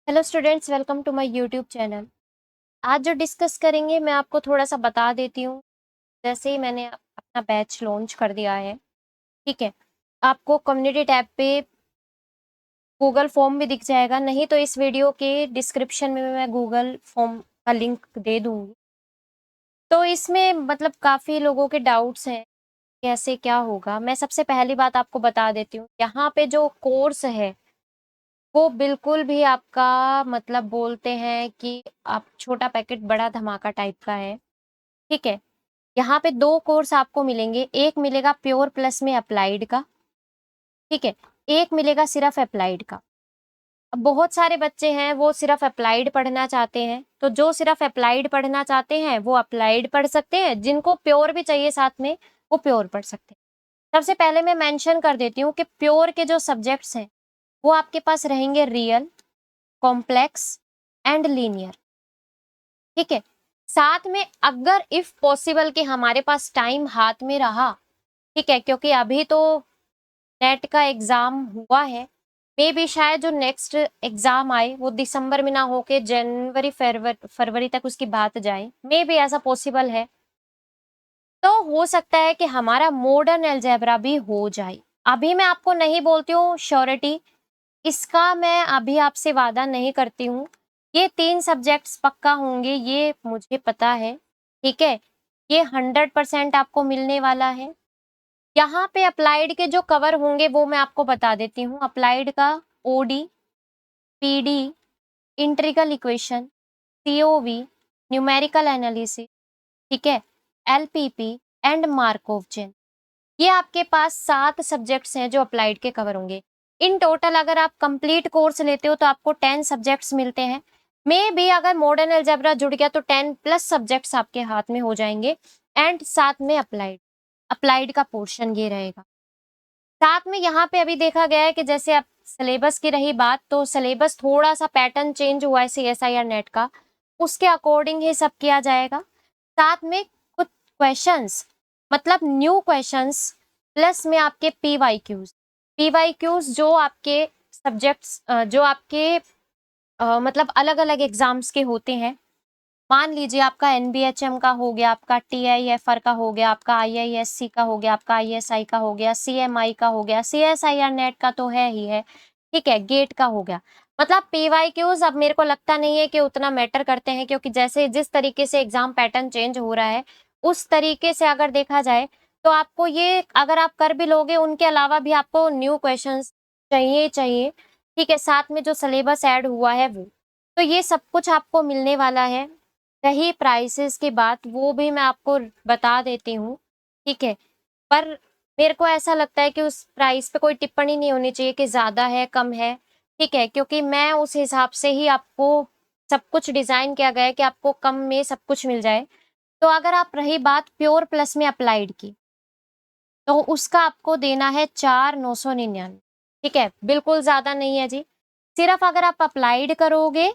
Hello students, welcome to my YouTube channel. आज जो discuss करेंगे मैं आपको थोड़ा सा बता देती हूँ। जैसे ही मैंने अपना बैच लॉन्च कर दिया है, ठीक है। आपको कम्युनिटी टैब पे गूगल फॉर्म भी दिख जाएगा, नहीं तो इस वीडियो के डिस्क्रिप्शन में मैं गूगल फॉर्म का लिंक दे दूँगी। तो इसमें मतलब काफ़ी लोगों के डाउट्स हैं, कैसे क्या होगा। मैं सबसे पहली बात आपको बता देती हूँ, यहाँ पे जो कोर्स है वो बिल्कुल भी आपका मतलब बोलते हैं कि आप छोटा पैकेट बड़ा धमाका टाइप का है, ठीक है। यहाँ पे 2 कोर्स आपको मिलेंगे, एक मिलेगा प्योर प्लस में अप्लाइड का, ठीक है। एक मिलेगा सिर्फ अप्लाइड का। अब बहुत सारे बच्चे हैं वो सिर्फ अप्लाइड पढ़ना चाहते हैं, तो जो सिर्फ अप्लाइड पढ़ना चाहते हैं वो अप्लाइड पढ़ सकते हैं, जिनको प्योर भी चाहिए साथ में वो प्योर पढ़ सकते हैं। सबसे पहले मैं मेंशन कर देती हूँ कि प्योर के जो सब्जेक्ट्स हैं वो आपके पास रहेंगे रियल, कॉम्प्लेक्स एंड लीनियर, ठीक है। साथ में अगर इफ पॉसिबल कि हमारे पास टाइम हाथ में रहा, ठीक है, क्योंकि अभी तो नेट का एग्जाम हुआ है, मे बी शायद जो नेक्स्ट एग्जाम आए वो दिसंबर में ना होके जनवरी फरवरी तक उसकी बात जाए, मे बी ऐसा पॉसिबल है। तो हो सकता है कि हमारा मॉडर्न अलजेब्रा भी हो जाए। अभी मैं आपको नहीं बोलती हूँ श्योरिटी, इसका मैं अभी आपसे वादा नहीं करती हूँ। ये 3 सब्जेक्ट्स पक्का होंगे, ये मुझे पता है, ठीक है। ये 100% आपको मिलने वाला है। यहाँ पे अप्लाइड के जो कवर होंगे वो मैं आपको बता देती हूँ। अप्लाइड का OD, PD, integral equation, COV, numerical analysis, ठीक है, एलपीपी एंड मार्कोव चेन। ये आपके पास 7 सब्जेक्ट्स हैं जो अप्लाइड के कवर होंगे। इन टोटल अगर आप कंप्लीट कोर्स लेते हो तो आपको 10 सब्जेक्ट्स मिलते हैं। मे बी अगर मॉडर्न अलजेब्रा जुड़ गया तो 10 प्लस सब्जेक्ट्स आपके हाथ में हो जाएंगे एंड साथ में अप्लाइड, अप्लाइड का पोर्शन ये रहेगा। साथ में यहाँ पे अभी देखा गया है कि जैसे अब सिलेबस की रही बात, तो सिलेबस थोड़ा सा पैटर्न चेंज हुआ है सीएसआईआर नेट का, उसके अकॉर्डिंग ही सब किया जाएगा। साथ में कुछ क्वेश्चंस, मतलब न्यू क्वेश्चंस प्लस में आपके पीवाईक्यूज जो आपके सब्जेक्ट्स जो आपके मतलब अलग अलग एग्जाम्स के होते हैं। मान लीजिए आपका एनबीएचएम का हो गया, आपका टीआईएफआर का हो गया, आपका आईआईएससी का हो गया, आपका आईएसआई का हो गया, सीएमआई का हो गया, सीएसआईआर नेट का तो है ही है, ठीक है, गेट का हो गया। मतलब पीवाईक्यूज अब मेरे को लगता नहीं है कि उतना मैटर करते हैं, क्योंकि जैसे जिस तरीके से एग्जाम पैटर्न चेंज हो रहा है उस तरीके से अगर देखा जाए तो आपको ये अगर आप कर भी लोगे, उनके अलावा भी आपको न्यू क्वेश्चंस चाहिए चाहिए, ठीक है। साथ में जो सिलेबस ऐड हुआ है वो, तो ये सब कुछ आपको मिलने वाला है। रही प्राइसेस की बात, वो भी मैं आपको बता देती हूँ, ठीक है। पर मेरे को ऐसा लगता है कि उस प्राइस पे कोई टिप्पणी नहीं होनी चाहिए कि ज़्यादा है, कम है, ठीक है, क्योंकि मैं उस हिसाब से ही आपको सब कुछ डिज़ाइन किया गया है कि आपको कम में सब कुछ मिल जाए। तो अगर आप रही बात प्योर प्लस में अप्लाइड की, तो उसका आपको देना है 4,999, ठीक है, बिल्कुल ज़्यादा नहीं है जी। सिर्फ अगर आप अप्लाइड करोगे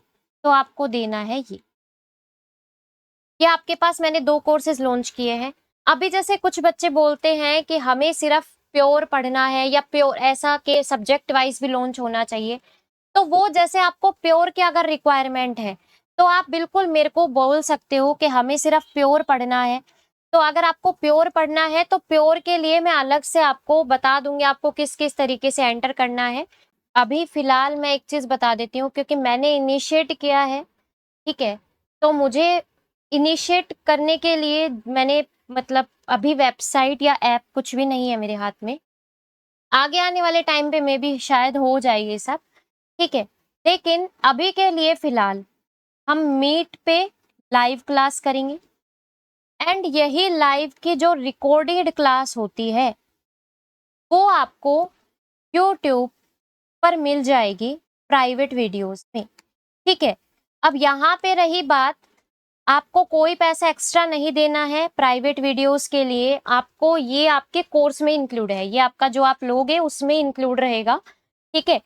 तो आपको देना है ये आपके पास मैंने 2 कोर्सेज़ लॉन्च किए हैं। अभी जैसे कुछ बच्चे बोलते हैं कि हमें सिर्फ प्योर पढ़ना है या प्योर ऐसा के सब्जेक्ट वाइज़ भी लॉन्च होना चाहिए। तो वो जैसे आपको प्योर की अगर रिक्वायरमेंट है, तो आप बिल्कुल मेरे को बोल सकते हो कि हमें सिर्फ प्योर पढ़ना है। तो अगर आपको प्योर पढ़ना है तो प्योर के लिए मैं अलग से आपको बता दूँगी आपको किस-किस तरीके से एंटर करना है। अभी फ़िलहाल मैं एक चीज़ बता देती हूँ, क्योंकि मैंने इनिशिएट किया है, ठीक है? तो मुझे इनिशिएट करने के लिए मैंने मतलब अभी वेबसाइट या ऐप कुछ भी नहीं है मेरे हाथ में। आगे आने वाले टाइम पे मे बी शायद हो जाए ये सब, ठीक है। लेकिन अभी के लिए फ़िलहाल हम मीट पे लाइव क्लास करेंगे एंड यही लाइव की जो रिकॉर्डेड क्लास होती है, वो आपको यूट्यूब पर मिल जाएगी प्राइवेट वीडियोज़ में, ठीक है। अब यहाँ पे रही बात, आपको कोई पैसा एक्स्ट्रा नहीं देना है प्राइवेट वीडियोस के लिए, आपको ये आपके कोर्स में इंक्लूड है, ये आपका जो आप लोगे उसमें इंक्लूड रहेगा, ठीक है।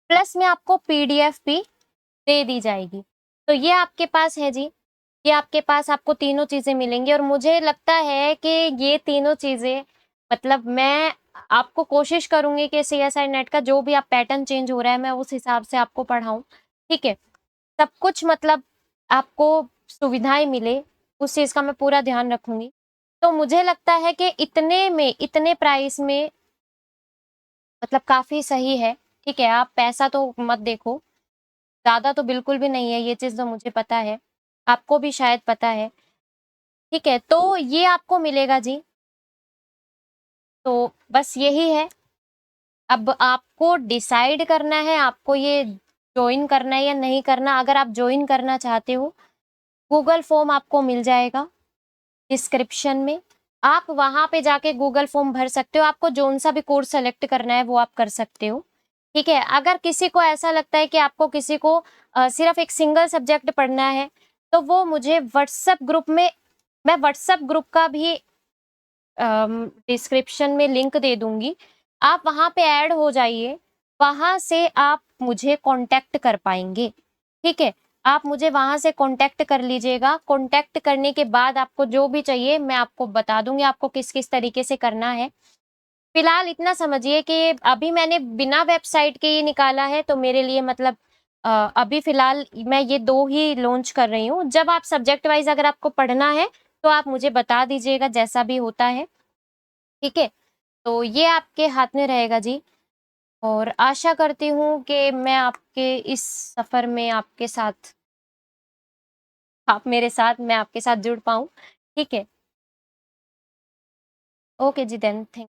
प्लस में आपको पीडीएफ भी दे दी जाएगी। तो ये आपके पास है जी, ये आपके पास आपको तीनों चीज़ें मिलेंगी और मुझे लगता है कि ये तीनों चीज़ें मतलब मैं आपको कोशिश करूँगी कि सीएसआई नेट का जो भी आप पैटर्न चेंज हो रहा है मैं उस हिसाब से आपको पढ़ाऊँ। ठीक है? सब कुछ मतलब आपको सुविधाएँ मिले, उस चीज़ का मैं पूरा ध्यान रखूँगी। तो मुझे लगता है कि इतने में, इतने प्राइस में मतलब काफ़ी सही है, ठीक है? आप पैसा तो मत देखो, ज़्यादा तो बिल्कुल भी नहीं है, ये चीज़ तो मुझे पता है, आपको भी शायद पता है, ठीक है? तो ये आपको मिलेगा जी, तो बस यही है। अब आपको डिसाइड करना है, आपको ये जॉइन करना है या नहीं करना। अगर आप जॉइन करना चाहते हो, गूगल फॉर्म आपको मिल जाएगा डिस्क्रिप्शन में। आप वहाँ पे जाके गूगल फॉर्म भर सकते हो, आपको जौन-सा भी कोर्स सेलेक्ट करना है वो आप कर सकते हो, ठीक है? अगर किसी को ऐसा लगता है कि आपको किसी को सिर्फ़ एक सिंगल सब्जेक्ट पढ़ना है, तो वो मुझे व्हाट्सएप ग्रुप में मैं व्हाट्सएप ग्रुप का भी डिस्क्रिप्शन में लिंक दे दूँगी। आप वहाँ पे ऐड हो जाइए, वहाँ से आप मुझे कॉन्टैक्ट कर पाएँगे, ठीक है? आप मुझे वहाँ से कॉन्टैक्ट कर लीजिएगा, कॉन्टैक्ट करने के बाद आपको जो भी चाहिए मैं आपको बता दूँगी आपको किस-किस तरीके से करना है। फिलहाल इतना समझिए कि अभी मैंने बिना वेबसाइट के ये निकाला है तो मेरे लिए मतलब अभी फिलहाल मैं ये 2 ही लॉन्च कर रही हूँ। जब आप सब्जेक्ट वाइज़ अगर आपको पढ़ना है, तो आप मुझे बता दीजिएगा जैसा भी होता है, ठीक है? तो ये आपके हाथ में रहेगा जी और आशा करती हूँ कि मैं आपके इस सफ़र में आपके साथ आप मेरे साथ, मैं आपके साथ जुड़ पाऊँ, ठीक है? ओके जी देन थैंक